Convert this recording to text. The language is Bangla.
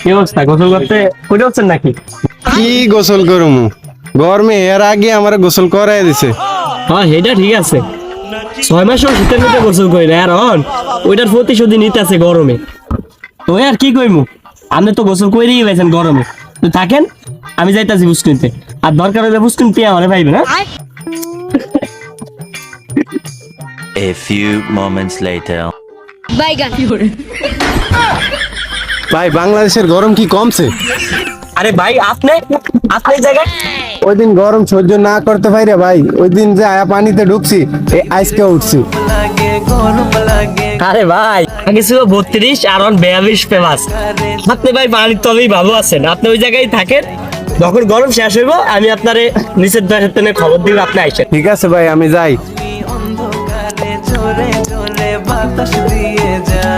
কি অবস্থা? গোসল করতে কইতে হচ্ছেন নাকি? কি গোসল করমু, গরমে এর আগে আমার গোসল করাই দিছে। হ্যাঁ সেটা ঠিক আছে, 6 মাস শীতের মধ্যে গোসল করি না আর ওইটার প্রতিশোধ নিতে আছে গরমে। তো আর কি কইমু, আপনি তো গোসল করেই গেছেন গরমে, তো থাকেন, আমি যাইতাছি বুঝ কিনতে। আর দরকার হলে বুঝ কিনতে আমারে ভাইবে না। A few moments later. বাইগান ভাই বাংলাদেশের গরম কি কমছে? আরে ভাই আপনি এই জায়গায় ওই দিন গরম সহ্য না করতে পাইরে ভাই, ওই দিন যে আয়া পানিতে ঢুকছি, এই আইসকে উঠছি। আরে ভাই আগে ছিল 32 আর 42 ফেমাস। আপনি ভাই পানির তলেই ভালো আছেন, আপনি ওই জায়গায় থাকেন, যখন গরম শেষ হইব আমি আপনারে নিচের দাঁড়াতে খবর দিব, আপনি আইসেন। ঠিক আছে ভাই, আমি যাই। অন্ধকারে ঝরে ঝরে বাতাস দিয়ে যা।